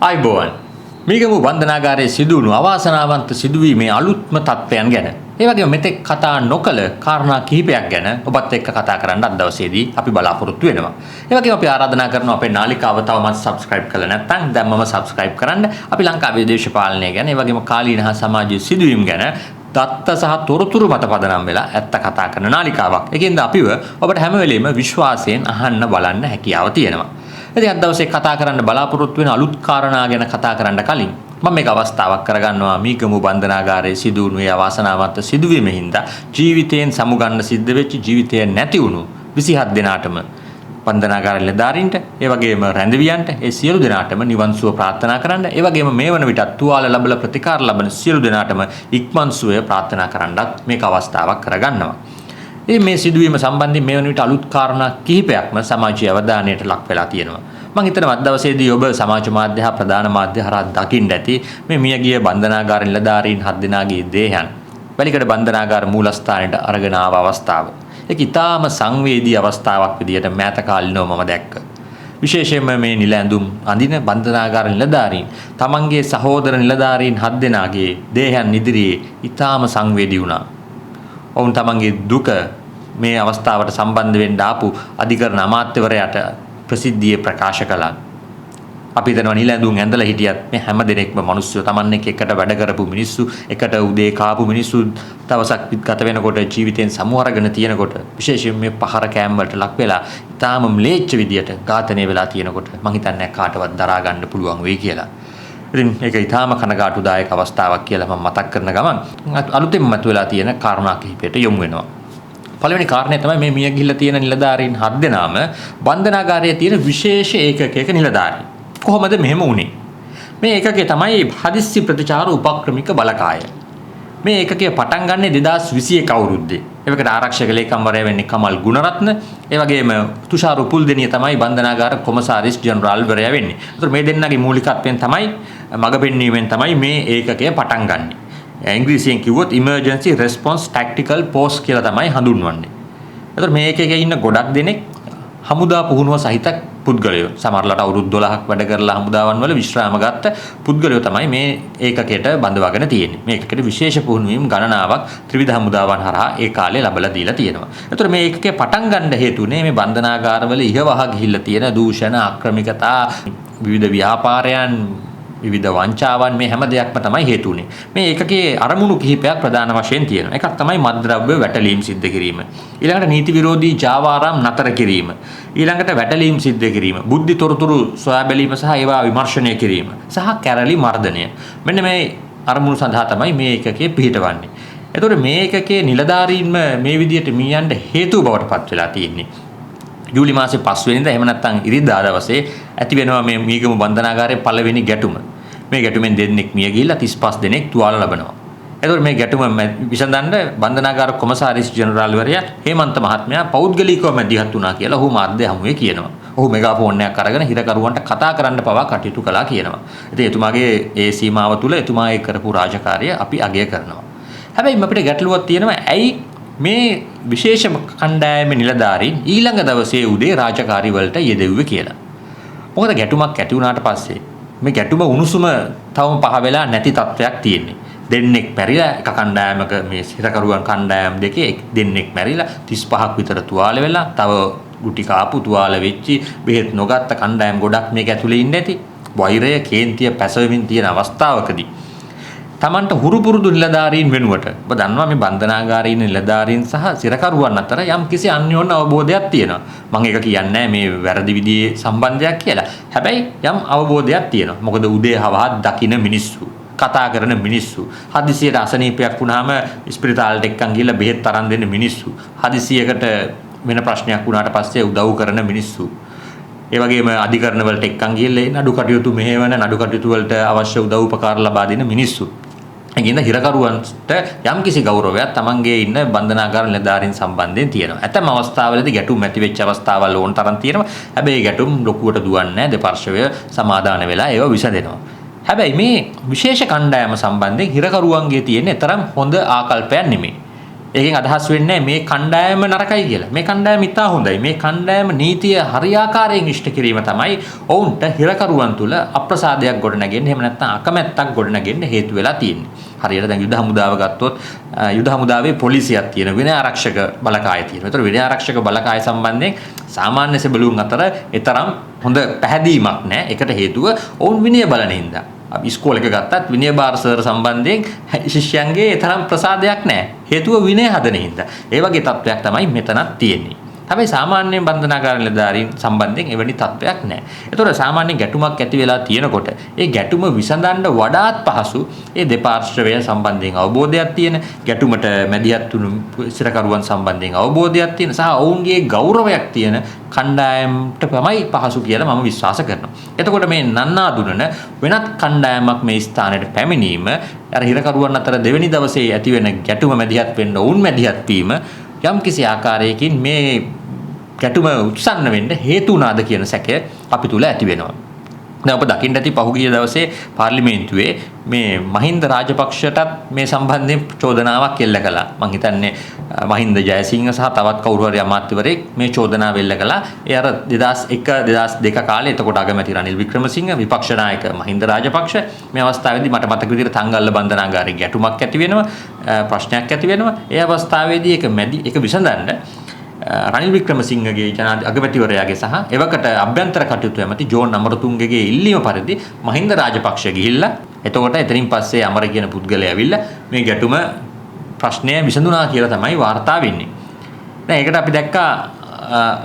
ආයිබෝවන් මේකම බන්ධනාගාරයේ සිදුවුණු අවාසනාවන්ත සිදුවීමේ අලුත්ම තත්ත්වයන් ගැන ඒ වගේම මෙතෙක් කතා නොකළ කාරණා කිහිපයක් ගැන ඔබත් එක්ක කතා කරන්න අද දවසේදී අපි බලාපොරොත්තු වෙනවා. ඒ වගේම අපි ආරාධනා කරනවා අපේ නාලිකාව තවමත් subscribe කරලා නැත්නම් දැන්මම subscribe කරන්න. අපි ලංකාවේ දේශපාලනය ගැන ඒ වගේම කාලීන හා සමාජීය සිදුවීම් ගැන දත්ත සහ තොරතුරු මත පදනම් වෙලා ඇත්ත කතා කරන නාලිකාවක්. ඒකෙන්ද අපිව ඔබට හැම වෙලෙම විශ්වාසයෙන් අහන්න බලන්න හැකියාව තියෙනවා. ඉතින් අද දවසේ කතා කරන්න බලාපොරොත්තු වෙන අලුත් කාරණා ගැන කතා කරන්න කලින් මම මේක අවස්ථාවක් කරගන්නවා මීගමු බන්ධනාගාරයේ සිදු වුණු ඒ අවාසනාවන්ත සිදුවීමෙන් හින්දා ජීවිතයෙන් සමුගන්න සිද්ධ වෙච්ච ජීවිතය නැති වුණු 27 දෙනාටම බන්ධනාගාර නිලධාරීන්ට ඒ වගේම රැඳවියන්ට ඒ සියලු දෙනාටම නිවන් සුව ප්‍රාර්ථනා කරන්න ඒ වගේම මේ වන විටත් තුවාල ලැබලා ප්‍රතිකාර ලබන සියලු දෙනාටම ඉක්මන් සුවය ප්‍රාර්ථනා කරන්නත් මේක අවස්ථාවක් කරගන්නවා. මේ සිදුවීම සම්බන්ධයෙන් මේ වන විට අලුත් කාරණා කිහිපයක්ම සමාජීය අවධානයට ලක් වෙලා තියෙනවා. මම හිතනවා අද දවසේදී ඔබ සමාජ මාධ්‍ය හා ප්‍රධාන මාධ්‍ය හරහා දකින්න ඇති මේ මියගිය බන්ධනාගාර නිලධාරීන් 7 දෙනාගේ දේහයන් වැලිකඩ බන්ධනාගාර මූලස්ථානයට අරගෙන ආව අවස්ථාව. ඒක ඊටාම සංවේදී අවස්ථාවක් විදියට මෑත කාලිනව මම දැක්ක. විශේෂයෙන්ම මේ නිල ඇඳුම් අඳින බන්ධනාගාර නිලධාරීන් තමන්ගේ සහෝදර නිලධාරීන් 7 දෙනාගේ දේහයන් ඉදිරියේ ඊටාම සංවේදී වුණා. ඔවුන් තමන්ගේ දුක මේ අවස්ථාවට සම්බන්ධ වෙන්න ආපු අධිකරණ අමාත්‍යවරයාට ප්‍රසිද්ධියේ ප්‍රකාශ කළා. අපි හිතනවා නිල ඇඳුම් ඇඳලා හිටියත් මේ හැම දෙනෙක්ම මිනිස්සු තමන් එකට වැඩ කරපු මිනිස්සු එකට උදේ කාපු මිනිස්සු දවසක් ගත වෙනකොට ජීවිතෙන් සමු අරගෙන තියෙනකොට විශේෂයෙන් මේ පහර කෑම් වලට ලක් වෙලා ඊටාම ම්ලේච්ඡ විදියට ඝාතනය වෙලා තියෙනකොට මං හිතන්නේ කාටවත් දරා ගන්න පුළුවන් වෙයි කියලා. ඉතින් ඒක ඊටාම කනගාටුදායක අවස්ථාවක් කියලා මම මතක් කරන ගමන් අලුතෙන් මතුවලා තියෙන කාරණා කිහිපයට යොමු වෙනවා. පළවෙනි කාරණේ තමයි මේ මිය ගිහිල්ලා තියෙන නිලධාරීන් 7 දෙනාම බන්ධනාගාරයේ තියෙන විශේෂ ඒකකයක නිලධාරී. කොහොමද මෙහෙම වුනේ? මේ ඒකකය තමයි හදිස්සි ප්‍රතිචාර උපක්‍රමික බලකාය. මේ ඒකකය පටන් ගන්නේ 2021 අවුරුද්දේ. ඒකට ආරක්ෂක ලේකම්වරයා වෙන්නේ කමල් ගුණරත්න. ඒ වගේම තුෂාර උපුල්දෙනිය තමයි බන්ධනාගාර කොමසාරිස් ජෙනරාල්වරයා වෙන්නේ. ඒතර මේ දෙන්නගේ මූලිකත්වයෙන් තමයි මඟ පෙන්වීමෙන් තමයි මේ ඒකකය පටන් ගන්නෙ. ඉංග්‍රීසියෙන් කිව්වොත් emergency response tactical post කියලා තමයි හඳුන්වන්නේ. ඒතර මේ ඒකකයේ ඉන්න ගොඩක් දෙනෙක් හමුදා පුහුණුව සහිත පුද්ගලයෝ. සමහරලාට අවුරුදු 12ක් වැඩ කරලා හමුදාවන් වල විශ්‍රාම ගත්ත පුද්ගලයෝ තමයි මේ ඒකකයට බඳවාගෙන තියෙන්නේ. මේ ඒකකයට විශේෂ පුහුණුවීම් ගණනාවක් ත්‍රිවිධ හමුදාවන් හරහා ඒ කාලේ ලැබලා දීලා තියෙනවා. ඒතර මේ ඒකකේ පටන් ගන්න හේතුනේ මේ බන්ධනාගාරවල ඉහවහ ගිහිල්ලා තියෙන දූෂණ, ආක්‍රමිකතා, විවිධ ව්‍යාපාරයන්, විවිධ වංචාවන් මේ හැම දෙයක්ම තමයි හේතු උනේ. මේ ඒකකයේ අරමුණු කිහිපයක් ප්‍රධාන වශයෙන් තියෙනවා. එකක් තමයි මත්ද්‍රව්‍ය වැටලීම් සිද්ධ කිරීම. ඊළඟට නීති විරෝධී ජාවාරම් නතර කිරීම. ඊළඟට වැටලීම් සිද්ධ කිරීම. බුද්ධි තොරතුරු සොයා බැලීම සහ ඒවා විමර්ශනය කිරීම. සහ කැරලි මර්ධනය. මෙන්න මේ අරමුණු සඳහා තමයි මේ ඒකකයේ පිහිටවන්නේ. එතකොට මේ ඒකකයේ නිලධාරීන්ම මේ විදියට මීයන්ට හේතුව බවට පත් වෙලා තියෙන්නේ. ජූලි මාසේ 5 වෙනිදා එහෙම නැත්නම් ඉරිදා දවසේ ඇති වෙනවා මේ මීගමු බන්ධනාගාරයේ පළවෙනි ගැටුම. මේ ගැටුමෙන් දෙන්නෙක් මිය ගිහිල්ලා 35 දෙනෙක් තුවාල ලබනවා. එතකොට මේ ගැටුම විසඳන්න බන්ධනාගාර කොමසාරිස් ජෙනරාල්වරයා හේමන්ත මහත්මයා පෞද්ගලිකව මැදිහත් වුණා කියලා ඔහු මාධ්‍ය හමුවේ කියනවා. ඔහු මෙගාෆෝන් එකක් අරගෙන හිරකරුවන්ට කතා කරන්න පවා කටයුතු කළා කියනවා. ඉතින් එතුමාගේ ඒ සීමාව තුල එතුමා ඒ කරපු රාජකාරිය අපි අගය කරනවා. හැබැයි අපිට ගැටලුවක් තියෙනවා ඇයි මේ විශේෂ කණ්ඩායමේ නිලධාරීන් ඊළඟ දවසේ උදේ රාජකාරි වලට යෙදෙව්වේ කියලා. මොකද ගැටුමක් ඇති වුණාට පස්සේ මේ ගැටුම උණුසුම තවම පහ වෙලා නැති තත්ත්වයක් තියෙන්නේ. දෙන්නෙක් මැරිලා එක කණ්ඩායමක මේ හිරකරුවන් කණ්ඩායම් දෙකේ දෙන්නෙක් මැරිලා 35ක් විතර තුවාල වෙලා තව ගුටි කාපු තුවාල වෙච්චි බෙහෙත් නොගත්ත කණ්ඩායම් ගොඩක් මේක ඇතුලේ ඉන්නේ නැති. වෛරය කේන්තිය පැසවෙමින් තියෙන අවස්ථාවකදී තමන්ට හුරු පුරුදු නිලධාරීන් වෙනුවට ඔබ දන්නවා මේ බන්ධනාගාරයේ ඉන්න නිලධාරීන් සහ සිරකරුවන් අතර යම් කිසි අන්‍යෝන්‍ය අවබෝධයක් තියෙනවා. මම ඒක කියන්නේ මේ වැරදි විදිහේ සම්බන්ධයක් කියලා. හැබැයි යම් අවබෝධයක් තියෙනවා. මොකද උදේ හවහත් දකින්න මිනිස්සු, කතා කරන මිනිස්සු, හදිසියට අසනීපයක් වුණාම ස්පිරිතාලෙට එක්කන් ගිහලා බෙහෙත් අරන් දෙන්න මිනිස්සු, හදිසියකට වෙන ප්‍රශ්නයක් වුණාට පස්සේ උදව් කරන මිනිස්සු. ඒ වගේම අධිකරණ වලට එක්කන් ගිහලා නඩු කටයුතු මෙහෙවන නඩු කටයුතු වලට අවශ්‍ය උදව් උපකාර ලබා දෙන මිනිස්සු. ඒකින්ද හිරකරුවන්ට යම්කිසි ගෞරවයක් තමන්ගේ ඉන්න බන්ධනාගාර නිලධාරීන් සම්බන්ධයෙන් තියෙනවා. ඇතැම් අවස්ථාවලදී ගැටුම් ඇති වෙච්ච අවස්ථාවල් ඕන තරම් තියෙනවා. හැබැයි ගැටුම් ලොකුවට දුවන්නේ නැහැ. දෙපාර්ශ්වය සමාදාන වෙලා ඒව විසඳෙනවා. හැබැයි මේ විශේෂ කණ්ඩායම සම්බන්ධයෙන් හිරකරුවන්ගේ තියෙන තරම් හොඳ ආකල්පයක් නෙමෙයි. ඒකෙන් අදහස් වෙන්නේ මේ කණ්ඩායම නරකයි කියලා. මේ කණ්ඩායම ඉතා හොඳයි. මේ කණ්ඩායම නීතිය හරියාකාරයෙන් ඉෂ්ට කිරීම තමයි ඔවුන්ට හිරකරුවන් තුල අප්‍රසාදයක් ගොඩනගෙන්න එහෙම නැත්නම් අකමැත්තක් ගොඩනගෙන්න හේතු වෙලා තියෙන්නේ. හරියට දැන් යුද හමුදාව ගත්තොත් යුද හමුදාවේ පොලිසියක් තියෙන විනය ආරක්ෂක බලකාය තියෙනවා. ඒතර විනය ආරක්ෂක බලකාය සම්බන්ධයෙන් සාමාන්‍ය සෙබළුන් අතර ඊතරම් හොඳ පැහැදීමක් නැහැ. ඒකට හේතුව ඔවුන් විනය බලන හින්දා. අපි ඉස්කෝලේක ගත්තත් විනය බාර සර් සම්බන්ධයෙන් ශිෂ්‍යයන්ගේ තරම් ප්‍රසාදයක් නැහැ. හේතුව විනය හදන හින්දා. ඒ වගේ තත්ත්වයක් තමයි මෙතනත් තියෙන්නේ. හැබැයි සාමාන්‍ය බන්ධනාගාර නිලධාරීන් සම්බන්ධයෙන් එවැනි තත්ත්වයක් නැහැ. ඒතකොට සාමාන්‍ය ගැටුමක් ඇති වෙලා තියෙනකොට ඒ ගැටුම විසඳන්න වඩාත් පහසු ඒ දෙපාර්ශ්වය සම්බන්ධයෙන් අවබෝධයක් තියෙන, ගැටුමට මැදිහත් වුණු සිරකරුවන් සම්බන්ධයෙන් අවබෝධයක් තියෙන සහ ඔවුන්ගේ ගෞරවයක් තියෙන කණ්ඩායමට තමයි පහසු කියලා මම විශ්වාස කරනවා. එතකොට මේ නන්නා දුනන වෙනත් කණ්ඩායමක් මේ ස්ථානයට පැමිණීම අර හිරකරුවන් අතර දෙවෙනි දවසේ ඇති වෙන ගැටුම මැදිහත් වෙන්න ඔවුන් මැදිහත් වීම යම්කිසි ආකාරයකින් මේ ගැටුම උත්සන්න වෙන්න හේතු වුණාද කියන සැකය අපි තුල ඇති වෙනවා. දැන් ඔබ දකින්න ඇති පහුගිය දවසේ පාර්ලිමේන්තුවේ මේ මහින්ද රාජපක්ෂටත් මේ සම්බන්ධයෙන් චෝදනාවක් එල්ල කළා. මම හිතන්නේ මහින්ද ජයසිංහ සහ තවත් කවුරු හරි අමාත්‍යවරයෙක් මේ චෝදනාව එල්ල කළා. ඒ අර 2001 2002 කාලේ එතකොට අගමැති රනිල් වික්‍රමසිංහ විපක්ෂ නායක මහින්ද රාජපක්ෂ මේ අවස්ථාවේදී මට මතක විදිහට තංගල්ල බන්ධනාගාරයේ ගැටුමක් ඇති වෙනවා, ප්‍රශ්නයක් ඇති වෙනවා. ඒ අවස්ථාවේදී ඒක විසඳන්න රනිල් වික්‍රමසිංහගේ අගමැතිවරයාගේ සහ එවකට අභ්‍යන්තර කටයුතු ඇමති ජෝන් අමරතුංගගේ ඉල්ලීම පරිදි මහින්ද රාජපක්ෂ ගිහිල්ලා එතකොට එතනින් පස්සේ අමර කියන පුද්ගලයා ඇවිල්ලා මේ ගැටුම ප්‍රශ්නය විසඳුණා කියලා තමයි වාර්තා වෙන්නේ. දැන් ඒකට අපි දැක්කා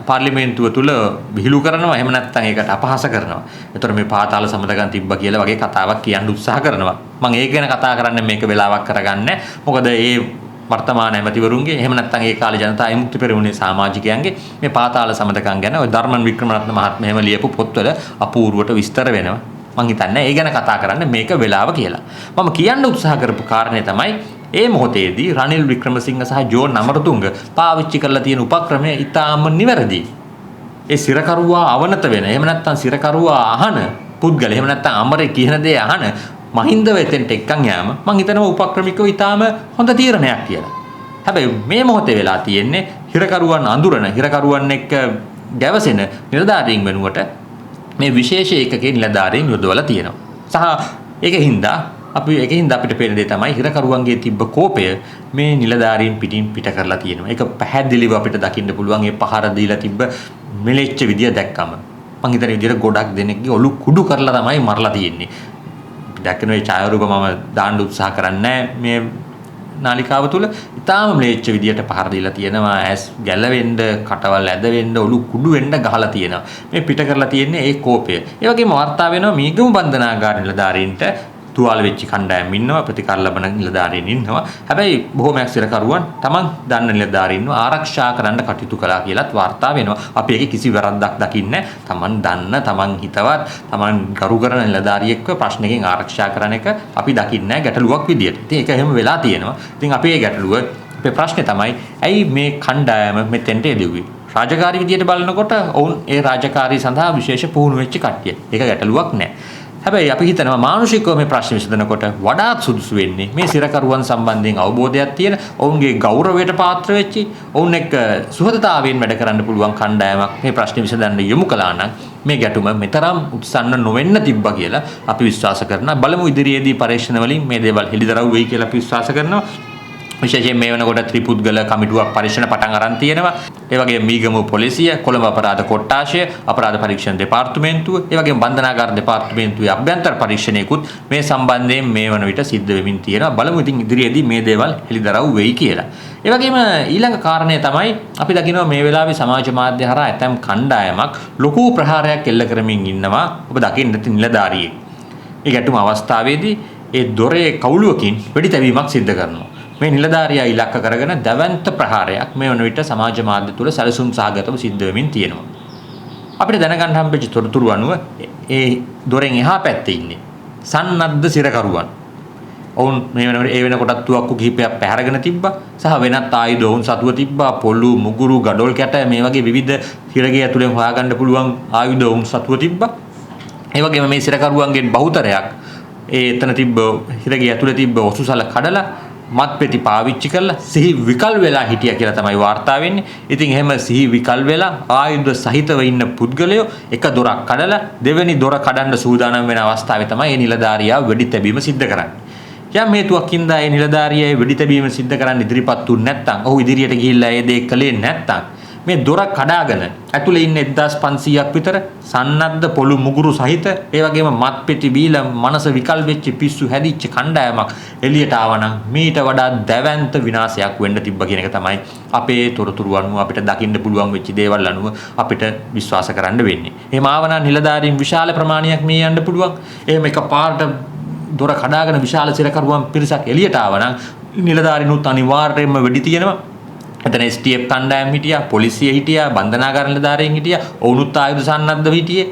පාර්ලිමේන්තුව තුල විහිළු කරනවා එහෙම නැත්නම් ඒකට අපහාස කරනවා. ඒතර මේ පාතාල සමදගන් තිබ්බා කියලා වගේ කතාවක් කියන්න උත්සාහ කරනවා. මම ඒක ගැන කතා කරන්න මේක වෙලාවක් කරගන්නේ. මොකද ඒ වර්තමාන ඇමතිවරුන්ගේ එහෙම නැත්නම් ඒ කාලේ ජනතා විමුක්ති පෙරමුණේ සමාජිකයන්ගේ මේ පාතාල සමදකම් ගැන ඔය ධර්මන් වික්‍රමරත්න මහත්මයා එහෙම ලියපු පොත්වල අපූර්වට විස්තර වෙනවා. මම හිතන්නේ ඒ ගැන කතා කරන්න මේක වෙලාව කියලා. මම කියන්න උත්සාහ කරපු කාරණේ තමයි ඒ මොහොතේදී රනිල් වික්‍රමසිංහ සහ ජෝන් අමරතුංග පාවිච්චි කරලා තියෙන උපක්‍රමය ඉතාම නිවැරදි. ඒ සිරකරුවා අවනත වෙන එහෙම නැත්නම් සිරකරුවා අහන පුද්ගල එහෙම නැත්නම් අමරේ කියන දේ අහන මහින්ද වෙතෙන්ට එක්කන් යාම මම හිතනවා උපක්‍රමිකව ඊටාම හොඳ තීරණයක් කියලා. හැබැයි මේ මොහොතේ වෙලා තියෙන්නේ හිරකරුවන් අඳුරන හිරකරුවන් එක්ක ගැවසෙන නිලධාරීන් වෙනුවට මේ විශේෂ ඒකකේ නිලධාරීන් යොදවලා තියෙනවා. සහ ඒකින්ද අපිට පේන දේ තමයි හිරකරුවන්ගේ තිබ්බ කෝපය මේ නිලධාරීන් පිටින් පිට කරලා තියෙනවා. ඒක පැහැදිලිව අපිට දකින්න පුළුවන්. ඒ පහර දීලා තිබ්බ මෙලෙච්ච විදිය දැක්කම මං හිතන විදියට ගොඩක් දෙනෙක්ගේ ඔලු කුඩු කරලා තමයි මරලා තියෙන්නේ. දැක්කන මේ ඡායාරූප මම දාන්න උත්සාහ කරන්නේ මේ නාලිකාව තුල ඉතාලම ම්ලේච්ඡ විදියට පහර දීලා තියෙනවා. ඇස් ගැලවෙන්න, කටවල් ඇද වෙන්න, ඔලු කුඩු වෙන්න ගහලා තියෙනවා. මේ පිට කරලා තියෙන්නේ ඒ කෝපය. ඒ වගේම වාර්තා වෙනවා මීගමු බන්ධනාගාර නිලධාරීන්ට තුවාල වෙච්ච කණ්ඩායම් ඉන්නවා, ප්‍රතිකාර ලබන නිලධාරීන් ඉන්නවා. හැබැයි බොහෝමයක් සිරකරුවන් Taman දන්න නිලධාරීන්ව ආරක්ෂා කරන්න කටයුතු කළා කියලාත් වාර්තා වෙනවා. අපි ඒකේ කිසි වැරද්දක් දකින්නේ නැහැ. Taman දන්න, Taman හිතවත්, Taman කරු කරන නිලධාරියෙක්ව ප්‍රශ්නකින් ආරක්ෂා කරන එක අපි දකින්නේ නැහැ ගැටලුවක් විදියට. ඉතින් ඒක එහෙම වෙලා තියෙනවා. ඉතින් අපි මේ ගැටලුව අපේ ප්‍රශ්නේ තමයි ඇයි මේ කණ්ඩායම මෙතෙන්ට එදුවේ? රාජකාරී විදියට බලනකොට ඔවුන් ඒ රාජකාරී සඳහා විශේෂ පුහුණු වෙච්ච කට්ටිය. ඒක ගැටලුවක් නැහැ. හැබැයි අපි හිතනවා මානුෂිකව මේ ප්‍රශ්න විසඳනකොට වඩාත් සුදුසු වෙන්නේ මේ සිරකරුවන් සම්බන්ධයෙන් අවබෝධයක් තියෙන, ඔවුන්ගේ ගෞරවයට පාත්‍ර වෙච්චි, ඔවුන් එක්ක සුහදතාවයෙන් වැඩ කරන්න පුළුවන් කණ්ඩායමක් මේ ප්‍රශ්න විසඳන්න යොමු කළා නම් මේ ගැටුම මෙතරම් උත්සන්න නොවෙන්න තිබ්බා කියලා අපි විශ්වාස කරනවා. බලමු ඉදිරියේදී පරීක්ෂණ වලින් මේ දේවල් හෙළිදරව් වෙයි කියලා අපි විශ්වාස කරනවා. විශේෂයෙන් මේ වෙනකොට ත්‍රිපුද්ගල කමිටුවක් පරීක්ෂණ පටන් අරන් තියෙනවා. ඒ වගේම මීගමු පොලිසිය, කොළඹ අපරාධ කොට්ටාශය, අපරාධ පරීක්ෂණ දෙපාර්තමේන්තුව, ඒ වගේම බන්ධනාගාර දෙපාර්තමේන්තුවේ අභ්‍යන්තර පරීක්ෂණයකුත් මේ සම්බන්ධයෙන් මේ වන විට සිද්ධ වෙමින් තියෙනවා. බලමු ඉතින් ඉදිරියේදී මේ දේවල් හෙළිදරව් වෙයි කියලා. ඒ වගේම ඊළඟ කාරණය තමයි අපි දකිනවා මේ වෙලාවේ සමාජ මාධ්‍ය හරහා ඇතැම් කණ්ඩායමක් ලොකු ප්‍රහාරයක් එල්ල කරමින් ඉන්නවා. ඔබ දකින්න ඇති නිලධාරියෙක්. ඒ ගැටුම අවස්ථාවේදී ඒ දොරේ කවුළුවකින් වෙඩි තැබීමක් සිද්ධ කරනවා. මේ නිලධාරියා ඉලක්ක කරගෙන දවන්ත ප්‍රහාරයක් මේ වන විට සමාජ මාධ්‍ය තුල සැලසුම් සහගතව සිද්ධ වෙමින් තියෙනවා. අපිට දැනගන්න හම්බෙච්ච තොරතුරු අනුව ඒ දොරෙන් එහා පැත්තේ ඉන්නේ සන්නද්ධ සිරකරුවන්. ඔවුන් මේ වෙනකොට ඒ වෙනකොටත් තුවක්කු කිහිපයක් පැහැරගෙන තිබ්බා සහ වෙනත් ආයුධ ඔවුන් සතුව තිබ්බා. පොළු, මුගුරු, ගඩොල් කැට මේ වගේ විවිධ හිරගේ ඇතුලෙන් හොයාගන්න පුළුවන් ආයුධ ඔවුන් සතුව තිබ්බා. ඒ වගේම මේ සිරකරුවන්ගෙන් බහුතරයක් ඒ එතන තිබ්බ හිරගේ ඇතුලේ තිබ්බ ඔසුසල කඩලා මත්පෙති පාවිච්චි කරලා සිහි විකල් වෙලා හිටියා කියලා තමයි වාර්තා වෙන්නේ. ඉතින් එහෙම සිහි විකල් වෙලා ආයුධ සහිතව ඉන්න පුද්ගලයෝ එක දොරක් කඩලා දෙවෙනි දොර කඩන්න සූදානම් වෙන අවස්ථාවේ තමයි මේ නිලධාරියා වෙඩි තැබීම සිද්ධ කරන්නේ. යම් හේතුවකින් දා මේ නිලධාරියා වෙඩි තැබීම සිද්ධ කරන්න ඉදිරිපත් වුනේ නැත්නම් ඔහු ඉදිරියට ගිහිල්ලා ඒ දේ කළේ නැත්නම් මේ දොර කඩාගෙන ඇතුලේ ඉන්න 1500ක් විතර සන්නද්ධ පොළු මුගුරු සහිත ඒ වගේම මත්පෙති බීලා මනස විකල් වෙච්ච පිස්සු හැදිච්ච කණ්ඩායමක් එළියට ආවනම් මීට වඩා දැවැන්ත විනාශයක් වෙන්න තිබ්බ කියන එක තමයි අපේ තොරතුරු අනුව අපිට දකින්න පුළුවන් වෙච්ච දේවල් අනුව අපිට විශ්වාස කරන්න වෙන්නේ. එහෙම ආවනම් නිලධාරීන් විශාල ප්‍රමාණයක් මේ යන්න පුළුවන්. එහෙම එකපාරට දොර කඩාගෙන විශාල සිරකරුවන් පිරිසක් එළියට ආවනම් නිලධාරීනුත් අනිවාර්යයෙන්ම වෙඩි තියනවා. එතන STF කණ්ඩායම් හිටියා, පොලිසිය හිටියා, බන්ධනාගාර නිලධාරීන් හිටියා, ඔවුනුත් ආයුධ සන්නද්ධව හිටියේ.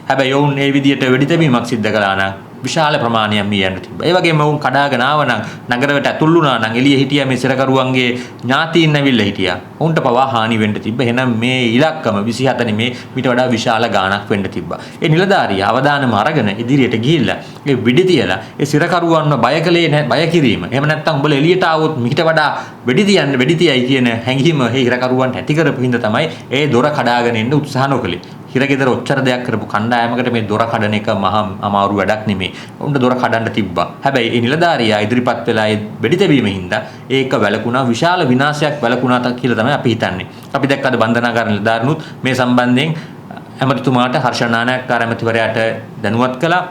හැබැයි ඔවුන් මේ විදියට වෙඩි තැබීමක් සිද්ධ කළා නම් විශාල ප්‍රමාණයක් මේ යන්න තිබ්බා. ඒ වගේම ඔවුන් කඩාගෙන ආවනම් නගරයට ඇතුල් වුණා නම් එළියේ හිටියා මේ සිරකරුවන්ගේ ඥාතීන් ඇවිල්ලා හිටියා. ඔවුන්ට පවා හානි වෙන්න තිබ්බා. එහෙනම් මේ ඉලක්කම 27 නෙමේ මීට වඩා විශාල ගාණක් වෙන්න තිබ්බා. ඒ නිලධාරියා අවදානම අරගෙන ඉදිරියට ගිහිල්ලා ඒ වෙඩි තියලා ඒ සිරකරුවන්ව බය කිරීම. එහෙම නැත්නම් උඹලා එළියට ආවොත් මීට වඩා වෙඩි තියයි කියන හැඟීම ඒ හිරකරුවන්ට ඇති කරපු හින්දා තමයි ඒ දොර කඩාගෙන එන්න උත්සාහ නොකළේ. හිරගෙදර ඔච්චර දෙයක් කරපු කණ්ඩායමකට මේ දොර කඩන එක මහා අමාරු වැඩක් නෙමෙයි. උන්ට දොර කඩන්න තිබ්බා. හැබැයි ඒ නිලධාරියා ඉදිරිපත් වෙලා ඒ වෙඩි තැබීම හින්දා ඒක වැළකුණා, විශාල විනාශයක් වැළකුණා කියලා තමයි අපි හිතන්නේ. අපි දැක්කද බන්ධනාගාර නිලධාරීනුත් මේ සම්බන්ධයෙන් ඇමතිතුමාට හර්ෂ නානායක්කාර ඇමතිවරයාට දැනුවත් කළා.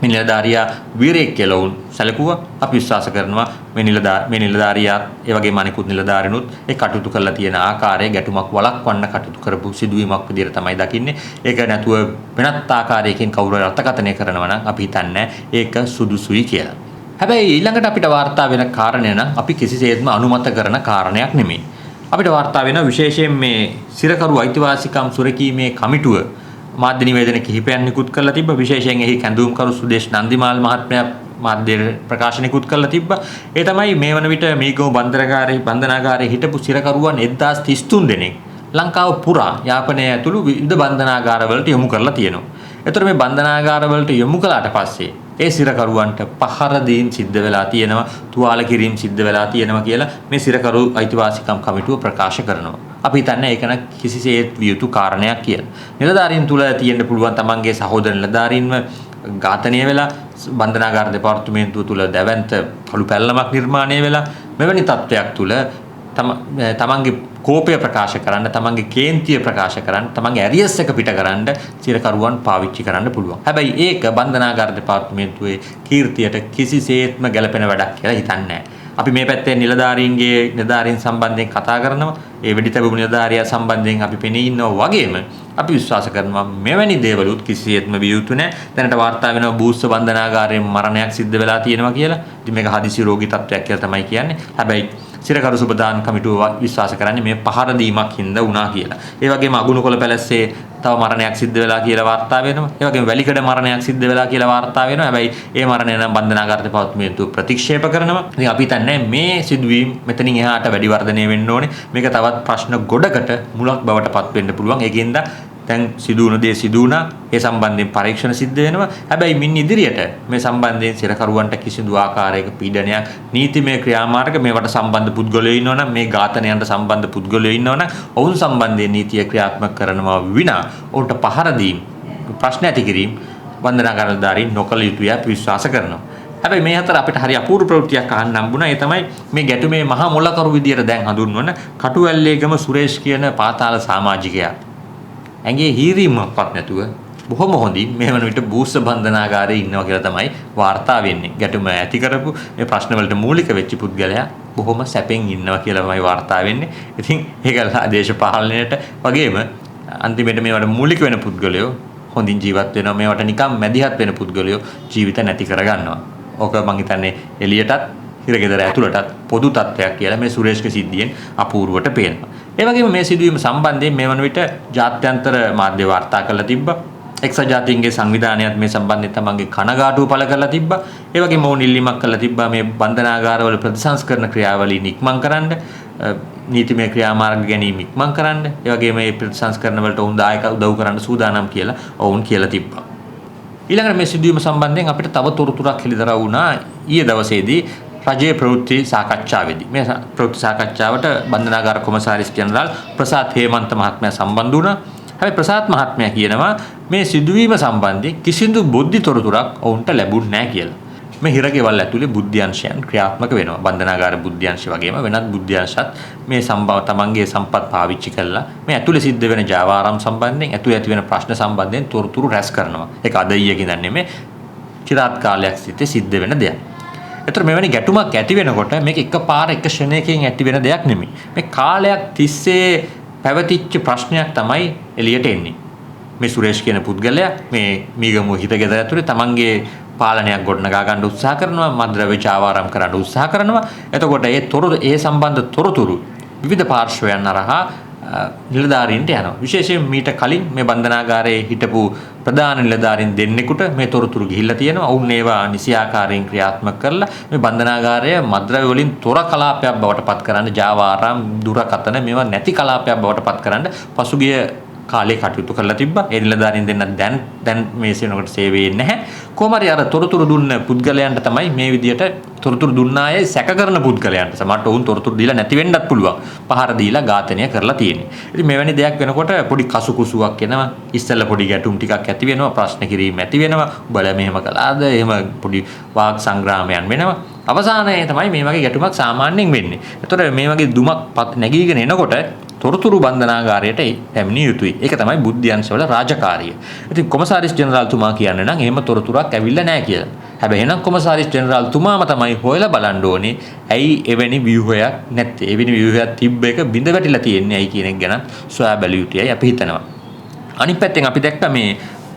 මේ නිලධාරියා වීරයෙක් කියලා වුන් සැලකුවා. අපි විශ්වාස කරනවා මේ නිලධාරියා ඒ වගේම අනිකුත් නිලධාරීනුත් ඒ කටයුතු කරලා තියෙන ආකාරය ගැටුමක් වළක්වන්න කටයුතු කරපු සිදුවීමක් විදිහට තමයි දකින්නේ. ඒක නැතුව වෙනත් ආකාරයකින් කවුරු හරි අර්ථකථනය කරනවා නම් අපි හිතන්නේ ඒක සුදුසුයි කියලා. හැබැයි ඊළඟට අපිට වාර්තා වෙන කාරණය නම් අපි කිසිසේත්ම අනුමත කරන කාරණයක් නෙමෙයි. අපිට වාර්තා වෙන විශේෂයෙන් මේ සිරකරු අයිතිවාසිකම් සුරකීමේ කමිටුව මාධ්‍ය නිවේදන කිහිපයක් නිකුත් කරලා තිබ්බා. විශේෂයෙන් එහි කැඳවුම්කරු සුදේශ් නන්දිමාල් මහත්මයා මාධ්‍ය ප්‍රකාශ නිකුත් කරලා තිබ්බා. ඒ තමයි මේ වන විට මීගම බන්ධනාගාරයේ හිටපු සිරකරුවන් 1033 දෙනෙක් ලංකාව පුරා යාපනයේ ඇතුළු විවිධ බන්ධනාගාරවලට යොමු කරලා තියෙනවා. ඒතර මේ බන්ධනාගාරවලට යොමු කළාට පස්සේ ඒ සිරකරුවන්ට පහර දීම් සිද්ධ වෙලා තියෙනවා, තුවාල කිරීම සිද්ධ වෙලා තියෙනවා කියලා මේ සිරකරු අයිතිවාසිකම් කමිටුව ප්‍රකාශ කරනවා. අපි හිතන්නේ ඒක නම් කිසිසේත් විය යුතු කාරණයක් කියලා. නිලධාරීන් තුල තියෙන්න පුළුවන් තමන්ගේ සහෝදර නිලධාරීන්ව ඝාතනය වෙලා බන්ධනාගාර දෙපාර්තමේන්තුව තුල දැවැන්ත කළු පැල්ලමක් නිර්මාණය වෙලා මෙවැනි තත්ත්වයක් තුල තමන්ගේ කෝපය ප්‍රකාශ කරන්න, තමන්ගේ කේන්තිය ප්‍රකාශ කරන්න, තමන්ගේ ඇරියස් එක පිට කරන්න සිරකරුවන් පාවිච්චි කරන්න පුළුවන්. හැබැයි ඒක බන්ධනාගාර දෙපාර්තමේන්තුවේ කීර්තියට කිසිසේත්ම ගැලපෙන වැඩක් කියලා හිතන්නේ නැහැ. අපි මේ පැත්තේ නිලධාරීන් සම්බන්ධයෙන් කතා කරනවා. ඒ වෙඩි තැබුණු නිලධාරියා සම්බන්ධයෙන් අපි පෙනී ඉන්නවා වගේම අපි විශ්වාස කරනවා මෙවැනි දේවලුත් කිසිසේත්ම විය යුතු නැහැ. දැනට වාර්තා වෙනවා බූස්ස බන්ධනාගාරයෙන් මරණයක් සිද්ධ වෙලා තියෙනවා කියලා. ඉතින් මේක හදිසි රෝගී තත්ත්වයක් කියලා තමයි කියන්නේ. හැබැයි සිරකරු සුබදාන කමිටුව විශ්වාස කරන්නේ මේ පහර දීමක් හින්දා වුණා කියලා. ඒ වගේම අගුණකොළ පැලස්සේ තව මරණයක් සිද්ධ වෙලා කියලා වාර්තා වෙනවා. ඒ වගේම වැලිකඩ මරණයක් සිද්ධ වෙලා කියලා වාර්තා වෙනවා. හැබැයි ඒ මරණය නම් බන්ධනාගාර දෙපාර්තමේන්තුව ප්‍රතික්ෂේප කරනවා. ඉතින් අපි හිතන්නේ මේ සිදුවීම් මෙතනින් එහාට වැඩි වර්ධනය වෙන්න ඕනේ. මේක තවත් ප්‍රශ්න ගොඩකට මුලක් බවට පත් වෙන්න පුළුවන්. ඒකින්ද දැන් සිදුවුණු දේ සිදුවුණා. ඒ සම්බන්ධයෙන් පරීක්ෂණ සිද්ධ වෙනවා. හැබැයි මින් ඉදිරියට මේ සම්බන්ධයෙන් සිරකරුවන්ට කිසිදු ආකාරයක පීඩනයක් නීතිමය ක්‍රියාමාර්ග මේවට සම්බන්ධ පුද්ගලයෝ ඉන්නවනම් මේ ඝාතනයන්ට සම්බන්ධ පුද්ගලයෝ ඉන්නවනම් ඔවුන් සම්බන්ධයෙන් නීතිය ක්‍රියාත්මක කරනවා විනා ඔවුන්ට පහර දීම ප්‍රශ්න ඇති කිරීම බන්ධනාගාර නිලධාරීන් නොකළ යුතුයි අපි විශ්වාස කරනවා. හැබැයි මේ අතර අපිට හරි අපූර්ව ප්‍රවෘත්තියක් අහන්න හම්බුණා. ඒ තමයි මේ ගැටුමේ මහා මොලකරු විදියට දැන් හඳුන්වන කටුවැල්ලේගම සුරේෂ් කියන පාතාල සමාජිකයා. ඇඟේ හීරීමක්වත් නැතුව බොහොම හොඳින් මේ වන විට බූස්ස බන්ධනාගාරයේ ඉන්නවා කියලා තමයි වාර්තා වෙන්නේ. ගැටුම ඇති කරපු මේ ප්‍රශ්න වලට මූලික වෙච්ච පුද්ගලයා බොහොම සැපෙන් ඉන්නවා කියලා තමයි වාර්තා වෙන්නේ. ඉතින් ඒක දේශපාලනයට වගේම අන්තිමට මේවට මූලික වෙන පුද්ගලයෝ හොඳින් ජීවත් වෙනවා. මේවට නිකම් මැදිහත් වෙන පුද්ගලයෝ ජීවිත නැති කරගන්නවා. ඕක මං හිතන්නේ එළියටත් හිරගෙදර ඇතුළටත් පොදු තත්ත්වයක් කියලා මේ සුරේෂ්ගේ සිද්ධියෙන් අපූර්වට පේනවා. ඒ වගේම මේ සිදුවීම සම්බන්ධයෙන් මේ වන විට ජාත්‍යන්තර මාධ්‍ය වාර්තා කරලා තිබ්බා. එක්සත් ජාතීන්ගේ සංවිධානයත් මේ සම්බන්ධයෙන් තමන්ගේ කනගාටුව පළ කරලා තිබ්බා. ඒ වගේම ඕන ඉල්ලීමක් කරලා තිබ්බා මේ බන්ධනාගාරවල ප්‍රතිසංස්කරණ ක්‍රියාවලීන් ඉක්මන් කරන්න, නීතිමය ක්‍රියාමාර්ග ගැනීම ඉක්මන් කරන්න, ඒ වගේම මේ ප්‍රතිසංස්කරණ වලට ඔවුන් දායක උදව් කරන්න සූදානම් කියලා ඔවුන් කියලා තිබ්බා. ඊළඟට මේ සිදුවීම සම්බන්ධයෙන් අපිට තව තොරතුරක් හෙළිදරව් වුණා ඊයේ දවසේදී රජයේ ප්‍රවෘත්ති සාකච්ඡාවේදී මේ ප්‍රවෘත්ති සාකච්ඡාවට බන්ධනාගාර කොමසාරිස් ජෙනරාල් ප්‍රසාද් හේමන්ත මහත්මයා සම්බන්ධ වුණා. හැබැයි ප්‍රසාද් මහත්මයා කියනවා මේ සිදුවීම සම්බන්ධයෙන් කිසිදු බුද්ධි තොරතුරක් ඔවුන්ට ලැබුණ නැහැ කියලා. මේ හිරගෙවල් ඇතුලේ බුද්ධ්‍යංශයන් ක්‍රියාත්මක වෙනවා. බන්ධනාගාර බුද්ධ්‍යංශ වගේම වෙනත් බුද්ධ්‍යංශත් මේ සම්බව තමන්ගේ සම්පත් පාවිච්චි කරලා මේ ඇතුලේ සිද්ධ වෙන ජාවාරම් සම්බන්ධයෙන් ඇතුලේ ඇති වෙන ප්‍රශ්න සම්බන්ධයෙන් තොරතුරු රැස් කරනවා. ඒක අද ඊයේ කියන්නේ නෙමෙයි චිරාත් කාලයක් සිට සිද්ධ වෙන දෙයක්. ඒතර මෙවැනි ගැටුමක් ඇති වෙනකොට මේක එකපාර එක ක්ෂණයකින් ඇති වෙන දෙයක් නෙමෙයි. මේ කාලයක් තිස්සේ පැවතිච්ච ප්‍රශ්නයක් තමයි එළියට එන්නේ. මේ සුරේෂ් කියන පුද්ගලයා මේ මීගමුව හිතගෙදර ඇතුලේ තමන්ගේ පාලනයක් ගොඩනගා ගන්න උත්සාහ කරනවා, මද්ද්‍රව්‍ය චාවාරම් කරන්න උත්සාහ කරනවා. එතකොට ඒ සම්බන්ධ තොරතුරු විවිධ පාර්ශ්වයන් හරහා නිලධාරීන්ට යනවා. විශේෂයෙන් මීට කලින් මේ බන්ධනාගාරයේ හිටපු ප්‍රධාන නිලධාරීන් දෙන්නෙකුට මේ තොරතුරු ගිහිල්ලා තියෙනවා. ඔවුන් ඒවා නිසියාකාරයෙන් ක්‍රියාත්මක කරලා මේ බන්ධනාගාරය මද්ද්‍රව්‍ය වලින් තොර කලාපයක් බවට පත් කරන්න, ජාවාරම්, දුරකථන මේවා නැති කලාපයක් බවට පත් කරන්න පසුගිය කාලේ කටයුතු කරලා තිබ්බා. ඒ නිලධාරීන් දෙන්න දැන් මේ සෙනකොට සේවයේ නැහැ. කොහොම හරි අර තොරතුරු දුන්න පුද්ගලයන්ට තමයි මේ විදියට තොරතුරු දුන්නායේ සැක කරන පුද්ගලයන්ට සමහරට ඔවුන් තොරතුරු දීලා නැති වෙන්නත් පුළුවන්. පහර දීලා ඝාතනය කරලා තියෙන්නේ. ඉතින් මෙවැනි දෙයක් වෙනකොට පොඩි කසුකුසුවක් එනවා. ඉස්සෙල්ලා පොඩි ගැටුම් ටිකක් ඇති වෙනවා. ප්‍රශ්න කිරීම ඇති වෙනවා. උඹලා මෙහෙම කළාද? එහෙම පොඩි වාග් සංග්‍රාමයන් වෙනවා. අවසානයේ තමයි මේ වගේ ගැටුමක් සාමාන්‍යයෙන් වෙන්නේ. ඒතකොට මේ වගේ දුමක් නැගීගෙන එනකොට තොරතුරු බන්ධනාගාරයට පැමිණිය යුතුයි. ඒක තමයි බුද්ධ්‍යංශවල රාජකාරිය. ඉතින් කොමසාරිස් ජෙනරාල්තුමා කියන්නේ නම් එහෙම තොරතුරක් ඇවිල්ලා නැහැ කියලා. හැබැයි එහෙනම් කොමසාරිස් ජෙනරාල්තුමාම තමයි හොයලා බලන්න ඕනේ ඇයි එවැනි ව්‍යුහයක් නැත්තේ. එවැනි ව්‍යුහයක් තිබ්බ එක බිඳ වැටිලා තියෙන්නේ ඇයි කියන එක ගැන සොයා බැලිය යුතුයි අපි හිතනවා. අනිත් පැත්තෙන් අපි දැක්ක මේ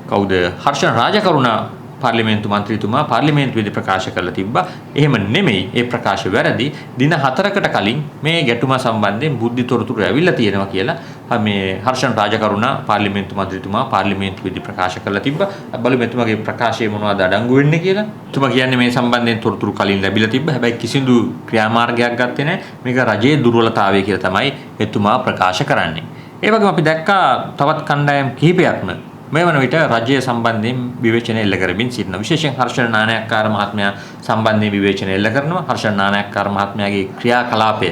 කවුද හර්ෂණ රාජකරුණා පාර්ලිමේන්තු මන්ත්‍රීතුමා පාර්ලිමේන්තුවේදී ප්‍රකාශ කරලා තිබ්බා. එහෙම නෙමෙයි. ඒ ප්‍රකාශ වැරදි. දින 4කට කලින් මේ ගැටුම සම්බන්ධයෙන් බුද්ධි තොරතුරු ඇවිල්ලා තියෙනවා කියලා මේ හර්ෂණ රාජකරුණා පාර්ලිමේන්තු මන්ත්‍රීතුමා පාර්ලිමේන්තුවේදී ප්‍රකාශ කරලා තිබ්බා. බලමු එතුමාගේ ප්‍රකාශය මොනවද අඩංගු වෙන්නේ කියලා. එතුමා කියන්නේ මේ සම්බන්ධයෙන් තොරතුරු කලින් ලැබිලා තිබ්බා. හැබැයි කිසිදු ක්‍රියාමාර්ගයක් ගත්තේ නැහැ. මේක රජයේ දුර්වලතාවය කියලා තමයි එතුමා ප්‍රකාශ කරන්නේ. ඒ වගේම අපි දැක්කා තවත් කණ්ඩායම් කිහිපයක්ම මේ වන විට රජය සම්බන්ධයෙන් විවේචන එල්ල කරමින් සිටිනවා. විශේෂයෙන් හර්ෂණ නානායක්කාර මහත්මයා සම්බන්ධයෙන් විවේචන එල්ල කරනවා. හර්ෂණ නානායක්කාර මහත්මයාගේ ක්‍රියාකලාපය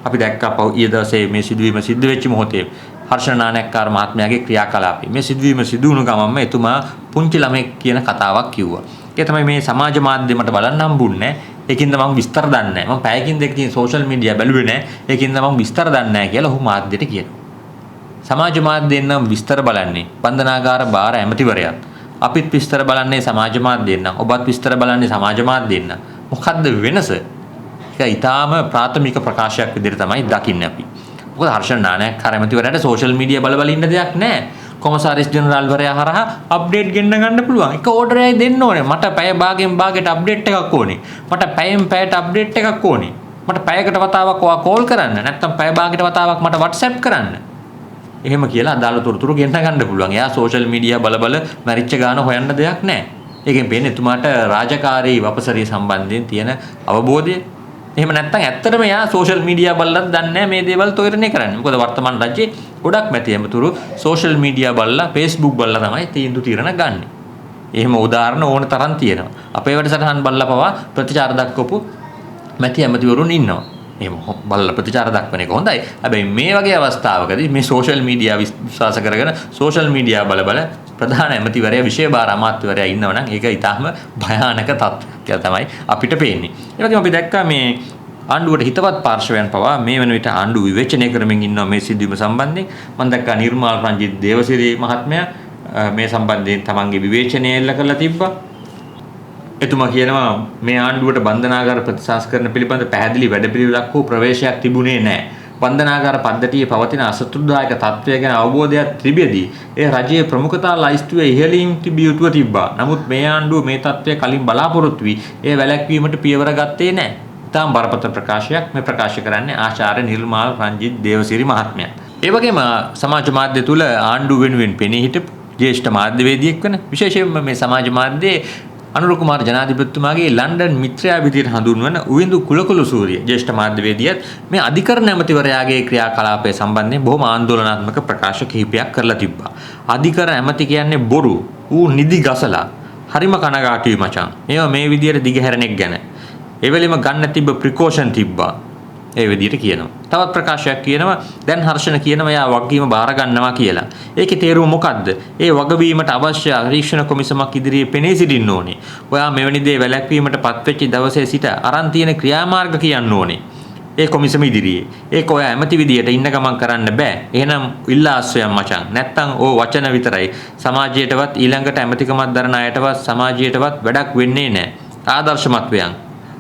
අපි දැක්කා ඊයේ දවසේ මේ සිදුවීම සිද්ධ වෙච්ච මොහොතේ හර්ෂණ නානායක්කාර මහත්මයාගේ ක්‍රියාකලාපය. මේ සිදුවීම සිදු වුණු ගමන්ම එතුමා පුංචි ළමෙක් කියන කතාවක් කිව්වා. ඒ තමයි මේ සමාජ මාධ්‍ය මට බලන්න හම්බුන්නේ නැහැ. ඒකින්ද මම විස්තර දන්නේ නැහැ. මම පැයකින් දෙකකින් සෝෂල් මීඩියා බැලුවේ නැහැ. ඒකින්ද මම විස්තර දන්නේ නැහැ කියලා ඔහු මාධ්‍යට කියනවා. සමාජ මාධ්‍යයෙන් නම් විස්තර බලන්නේ බන්ධනාගාර බාර ඇමතිවරයාත්. අපිත් විස්තර බලන්නේ සමාජ මාධ්‍යයෙන් නම්. ඔබත් විස්තර බලන්නේ සමාජ මාධ්‍යයෙන් නම්. මොකද්ද වෙනස? ඒක ඊටාම ප්‍රාථමික ප්‍රකාශයක් විදිහට තමයි දකින්නේ අපි. මොකද හර්ෂණ නානායක්කාර ඇමතිවරයාට සෝෂල් මීඩියා බල ඉන්න දෙයක් නැහැ. කොමසාරිස් ජෙනරාල්වරයා හරහා අප්ඩේට් ගෙන්න ගන්න පුළුවන්. එක ඕඩර් එකයි දෙන්න ඕනේ. මට පැය භාගයෙන් භාගයට අප්ඩේට් එකක් ඕනේ. මට පැයෙන් පැයට අප්ඩේට් එකක් ඕනේ. මට පැයකට වතාවක් ඔයා කෝල් කරන්න. නැත්නම් පැය භාගයට වතාවක් මට WhatsApp කරන්න. එහෙම කියලා අදාළ තොරතුරු ගෙන්න ගන්න පුළුවන්. එයා සෝෂල් මීඩියා බල මැරිච්ච ගාන හොයන්න දෙයක් නැහැ. ඒකෙන් පේන්නේ එතුමාට රාජකාරී වපසරිය සම්බන්ධයෙන් තියෙන අවබෝධය. එහෙම නැත්නම් ඇත්තටම එයා සෝෂල් මීඩියා බලලත් දන්නේ නැහැ මේ දේවල් තොරණය කරන්නේ. මොකද වර්තමාන රජයේ ගොඩක් මැති ඇමතුරු සෝෂල් මීඩියා බලලා Facebook බලලා තමයි තීන්දුව తీරන ගන්න. එහෙම උදාහරණ ඕන තරම් තියෙනවා. අපේ වැඩසටහන් බලලා පවා ප්‍රතිචාර දක්වපු මැති ඇමතිවරුන් ඉන්නවා. එහෙම බලලා ප්‍රතිචාර දක්වන එක හොඳයි. හැබැයි මේ වගේ අවස්ථාවකදී මේ සෝෂල් මීඩියා විශ්වාස කරගෙන සෝෂල් මීඩියා බල ප්‍රධාන ඇමතිවරයා විශේෂ භාර අමාත්‍යවරයා ඉන්නවනම් ඒක ඊටාම භයානක තත්ත්වයක් කියලා තමයි අපිට පේන්නේ. ඒ වගේම අපි දැක්කා මේ ආණ්ඩුවට හිතවත් පාර්ශවයන් පවා මේ වෙන විට ආණ්ඩුව විවේචනය කරමින් ඉන්නවා මේ සිදුවීම සම්බන්ධයෙන්. මම දැක්කා නිර්මාල් රංජිත් දේවසිරි මහත්මයා මේ සම්බන්ධයෙන් තමන්ගේ විවේචනය එල්ල කරලා තිබ්බා. එතුමා කියනවා මේ ආණ්ඩුවට බන්ධනාගාර ප්‍රතිසංස්කරණ පිළිබඳ පැහැදිලි වැඩපිළිවෙලක් හෝ ප්‍රවේශයක් තිබුණේ නැහැ. බන්ධනාගාර පද්ධතියේ පවතින අසතුටුදායක තත්ත්වය ගැන අවබෝධයක් තිබෙදී ඒ රජයේ ප්‍රමුඛතා ලයිස්තුවේ ඉහළින් තිබිය යුතුව තිබ්බා. නමුත් මේ ආණ්ඩුව මේ තත්ත්වය කලින් බලාපොරොත්තු වී ඒ වැළැක්වීමට පියවර ගත්තේ නැහැ. ඉතාම බරපතල ප්‍රකාශයක් මේ ප්‍රකාශ කරන්නේ ආචාර්ය නිර්මාල් රංජිත් දේවසිරි මහත්මයා. ඒ වගේම සමාජ මාධ්‍ය තුල ආණ්ඩුව වෙනුවෙන් පෙනී හිටපු ජ්‍යෙෂ්ඨ මාධ්‍යවේදියෙක් වෙන විශේෂයෙන්ම මේ සමාජ මාධ්‍යයේ අනුර කුමාර ජනාධිපතිතුමාගේ ලන්ඩන් මිත්‍රයා විදිහට හඳුන්වන උවින්දු කුලකුල සූරිය ජ්‍යෙෂ්ඨ මාධ්‍යවේදියත් මේ අධිකරණ ඇමතිවරයාගේ ක්‍රියාකලාපය සම්බන්ධයෙන් බොහොම ආందోලනාත්මක ප්‍රකාශ කිහිපයක් කරලා තිබ්බා. අධිකරණ ඇමති කියන්නේ බොරු. ඌ නිදි ගසලා. හරිම කනගාටුයි මචං. මේවා මේ විදිහට දිගහැරෙනෙක් ගැන. ඒ වෙලෙම ගන්න තිබ්බ ප්‍රිකෝෂන් තිබ්බා. ඒ විදිහට කියනවා. තවත් ප්‍රකාශයක් කියනවා දැන් හර්ෂණ කියනවා එයා වගකීම බාර ගන්නවා කියලා. ඒකේ තේරුම මොකද්ද? ඒ වගවීමට අවශ්‍ය පරීක්ෂණ කොමිසමක් ඉදිරියේ පෙනී සිටින්න ඕනේ. ඔයා මෙවැනි දේ වැළැක්වීමට පත්වෙච්ච දවසේ සිට අරන් තියෙන ක්‍රියාමාර්ග කියන්න ඕනේ. ඒ කොමිසම ඉදිරියේ. ඒක ඔයා ඇමති විදියට ඉන්න ගමන් කරන්න බෑ. එහෙනම් ඉල්ලා අස්වැයන් මචං. නැත්තම් ඕ වචන විතරයි. සමාජයටවත් ඊළඟට ඇමතිකමක් දරන අයටවත් සමාජයටවත් වැඩක් වෙන්නේ නැහැ. ආදර්ශමත් වෙයන්.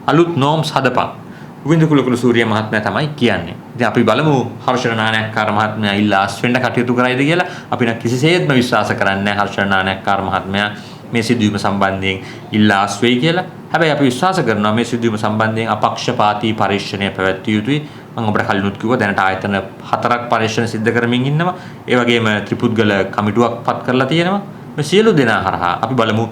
අලුත් නෝම්ස් හදපන්. ගෝවින්ද කුලකුල සූරිය මහත්මයා තමයි කියන්නේ. ඉතින් අපි බලමු හර්ෂණ නානායක්කාර මහත්මයා ඉල්ලා අස්වෙන්න කටයුතු කරයිද කියලා. අපි නම් කිසිසේත්ම විශ්වාස කරන්නේ නැහැ හර්ෂණ නානායක්කාර මහත්මයා මේ සිදුවීම සම්බන්ධයෙන් ඉල්ලා අස්වෙයි කියලා. හැබැයි අපි විශ්වාස කරනවා මේ සිදුවීම සම්බන්ධයෙන් අපක්ෂපාතී පරීක්ෂණය පැවැත්විය යුතුයි. මම ඔබට කලිනුත් කිව්වා දැනට ආයතන 4ක් පරීක්ෂණ සිදු කරමින් ඉන්නවා. ඒ වගේම ත්‍රිපුද්ගල කමිටුවක් පත් කරලා තියෙනවා. මේ සියලු දෙනා හරහා අපි බලමු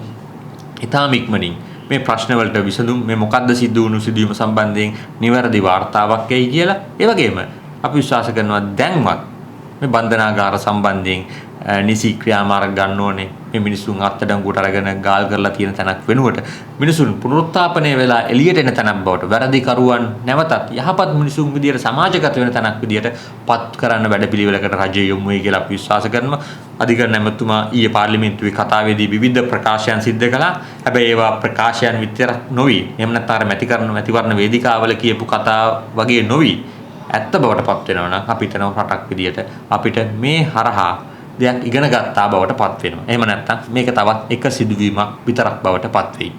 ඊටාම ඉක්මනින් මේ ප්‍රශ්න වලට විසඳුම් මේ මොකද්ද සිද්ධ වුණු සිදුවීම සම්බන්ධයෙන් නිවැරදි වාර්තාවක් එයි කියලා. ඒ වගේම අපි විශ්වාස කරනවා දැන්වත් මේ බන්ධනාගාර සම්බන්ධයෙන් නිසි ක්‍රියාමාර්ග ගන්න ඕනේ. මේ මිනිසුන් අත්අඩංගුවට අරගෙන ගාල් කරලා තියෙන තැනක් වෙනුවට මිනිසුන් පුනරුත්ථාපනය වෙලා එළියට එන තැනක් බවට වැරදිකරුවන් නැවතත් යහපත් මිනිසුන් විදියට සමාජගත වෙන තැනක් විදියට පත් කරන්න වැඩපිළිවෙලකට රජය යොමු වෙයි කියලා අපි විශ්වාස කරනවා. අධිකරණ ඇමතුමා ඊයේ පාර්ලිමේන්තුවේ කතාවේදී විවිධ ප්‍රකාශයන් සිද්ධ කළා. හැබැයි ඒවා ප්‍රකාශයන් විතරක් නොවි. එහෙම නැත්නම් අර මැතිවරණ වේදිකාවල කියපු කතා වගේ නොවි. ඇත්ත බවට පත් වෙනවා නම් අපිට නෝ රටක් විදියට අපිට මේ හරහා දෙයක් ඉගෙන ගත්තා බවට පත් වෙනවා. එහෙම නැත්නම් මේක තවත් එක සිදුවීමක් විතරක් බවට පත් වෙයි.